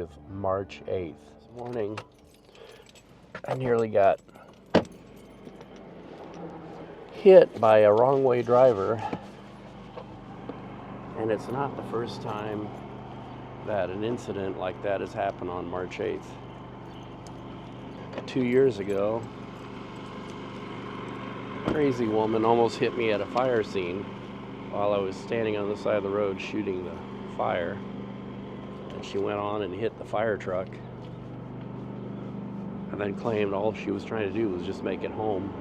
with March 8th. This morning, I nearly got hit by a wrong-way driver, and it's not the first time that an incident like that has happened on March 8th. 2 years ago, a crazy woman almost hit me at a fire scene while I was standing on the side of the road shooting the fire, and she went on and hit the fire truck and then claimed all she was trying to do was just make it home.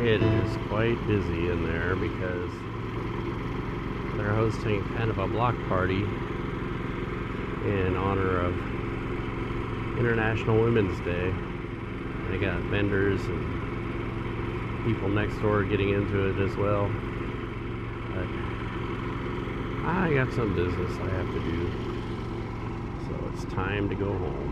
It is quite busy in there because they're hosting kind of a block party in honor of International Women's Day. They got vendors and people next door getting into it as well. But I got some business I have to do, so it's time to go home.